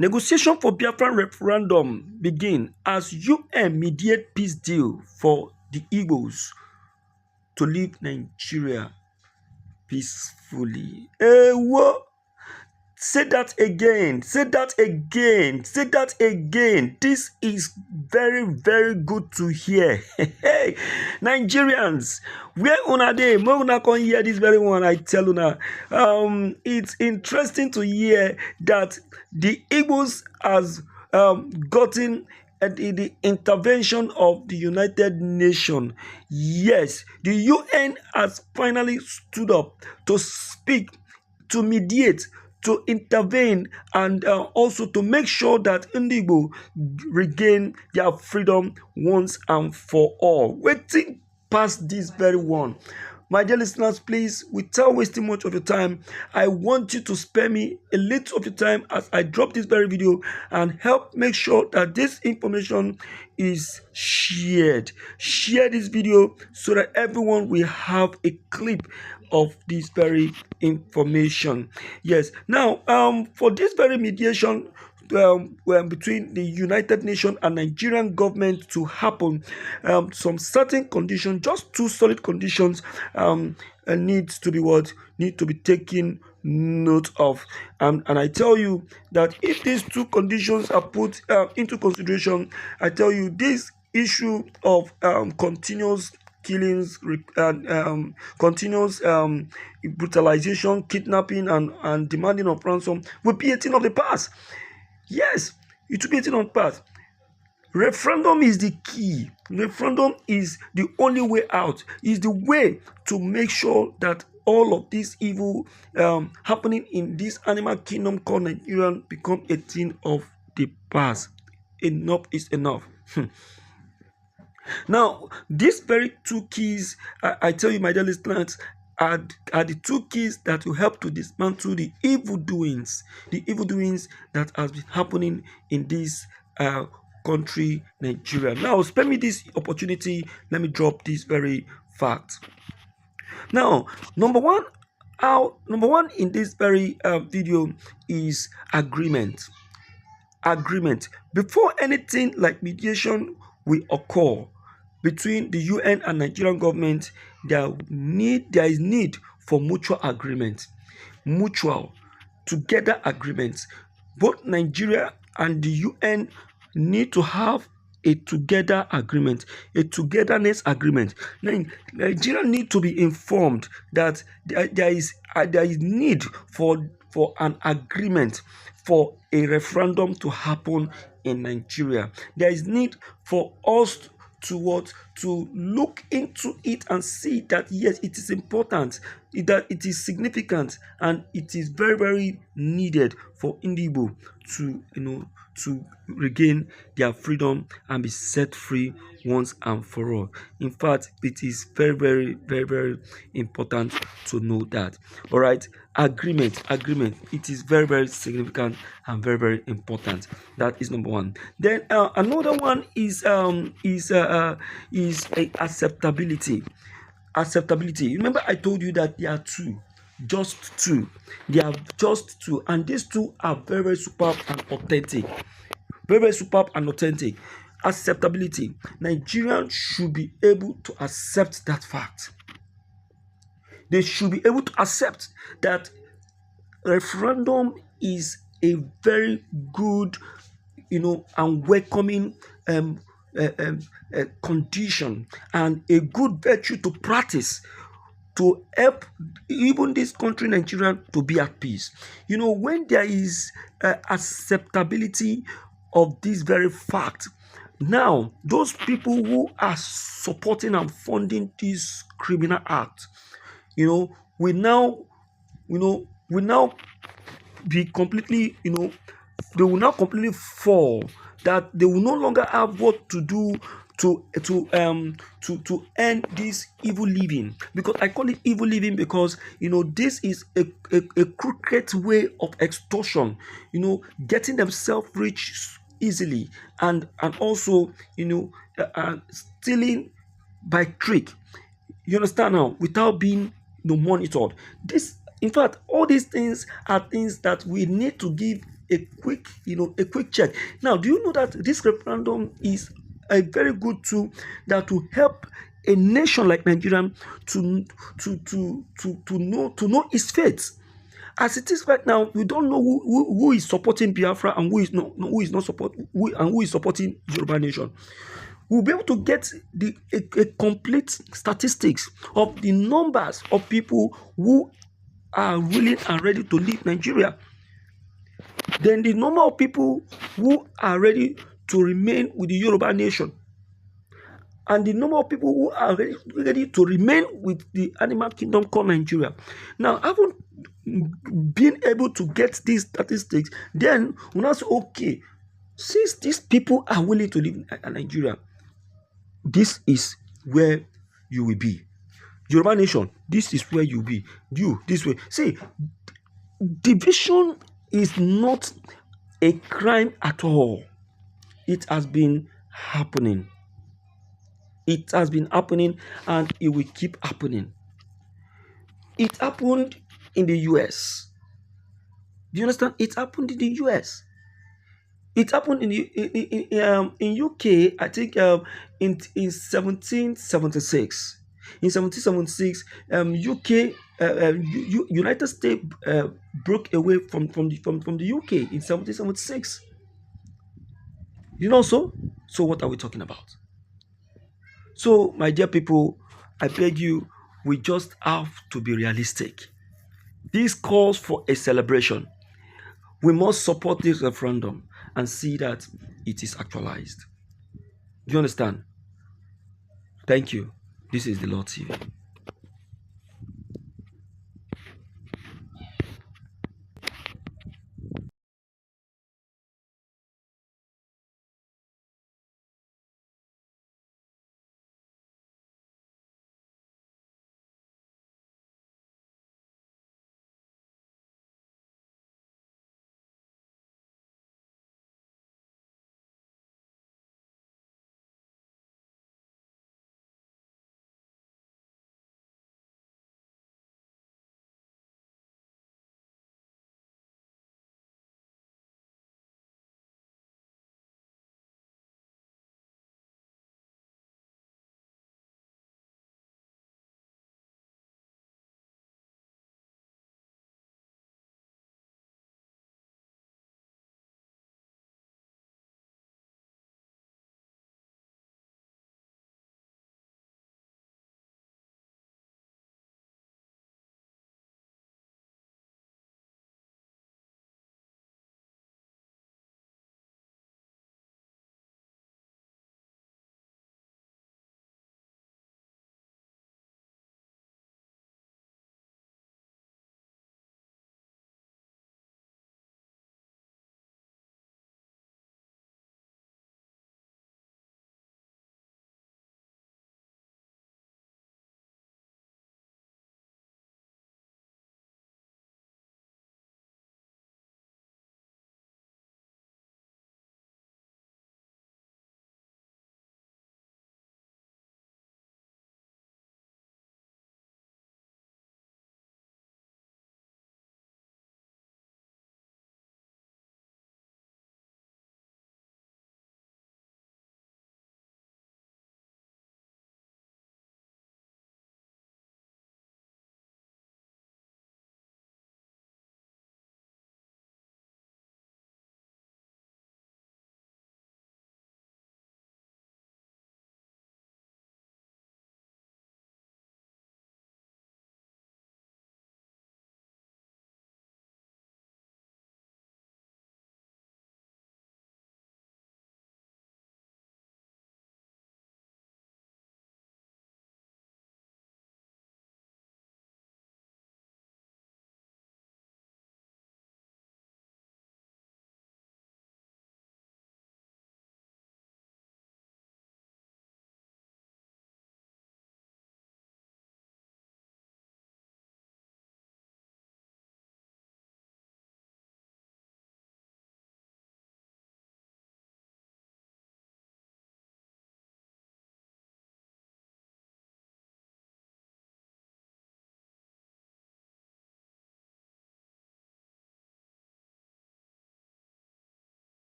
Negotiation for Biafran referendum begin as UN mediate peace deal for the Igbos to leave Nigeria peacefully. What? Say that again. Say that again. Say that again. This is very, very good to hear. Hey, Nigerians, where una dey? More una come hear this very one. I tell una, it's interesting to hear that the Igbos has gotten the intervention of the United Nations. Yes, the UN has finally stood up to speak, to mediate, to intervene, and also to make sure that Igbo regain their freedom once and for all. Waiting past this very one. My dear listeners, please, without wasting much of your time, I want you to spare me a little of your time as I drop this very video and help make sure that this information is shared. Share this video so that everyone will have a clip of this very information. Yes. Now, for this very mediation between the United Nations and Nigerian government to happen, some certain conditions, just two solid conditions, needs to be taken note of. And I tell you that if these two conditions are put into consideration, I tell you this issue of continuous killings, continuous brutalization, kidnapping, and demanding of ransom will be a thing of the past. Yes, it will be a thing of the past. Referendum is the key. Referendum is the only way out. Is the way to make sure that all of this evil happening in this animal kingdom called Nigeria become a thing of the past. Enough is enough. Now, these very two keys, I tell you, my dear listeners, are the two keys that will help to dismantle the evil doings that has been happening in this country, Nigeria. Now, spare me this opportunity. Let me drop this very fact. Now, number one in this very video is agreement. Agreement. Before anything like mediation will occur between the UN and Nigerian government, there is need for mutual agreement, mutual together agreements. Both Nigeria and the UN need to have a together agreement, a togetherness agreement. Nigeria need to be informed that there is need for an agreement for a referendum to happen in Nigeria. There is need for us to look into it and see that yes, it is important, that it is significant, and it is very, very needed for Igbo to regain their freedom and be set free once and for all. In fact, it is very, very, very, very important to know that. All right, agreement. It is very, very significant and very, very important. That is number one. Then another one is acceptability. Acceptability. Remember, I told you that there are two. Just two. They are just two, and these two are very, very superb and authentic. Very, very superb and authentic. Acceptability. Nigerians should be able to accept that fact. They should be able to accept that referendum is a very good, and welcoming condition and a good virtue to practice to help even this country, Nigeria, to be at peace. When there is acceptability of this very fact, now those people who are supporting and funding this criminal act, will now be completely, they will now completely fall, that they will no longer have what to do to end this evil living. Because I call it evil living because this is a crooked way of extortion, getting themselves rich easily, and also stealing by trick. You understand now, without being monitored. In fact, all these things are things that we need to give a quick check. Now, do you know that this referendum is a very good tool that will help a nation like Nigeria to know its fate? As it is right now, we don't know who is supporting Biafra and who is not supporting Yoruba nation. We'll be able to get a complete statistics of the numbers of people who are willing and ready to leave Nigeria. Then the number of people who are ready to remain with the Yoruba nation, and the number of people who are ready to remain with the animal kingdom called Nigeria. Now, having been able to get these statistics, then we now say, okay, since these people are willing to live in Nigeria, this is where you will be. Yoruba nation, this is where you will be. You, this way. See, division is not a crime at all. It has been happening. It has been happening and it will keep happening. It happened in the US. Do you understand? It happened in the US. It happened in UK, I think in 1776. In 1776, UK, United States broke away from the UK in 1776. You know so? So what are we talking about? So, my dear people, I beg you, we just have to be realistic. This calls for a celebration. We must support this referendum and see that it is actualized. Do you understand? Thank you. This is the Lord TV.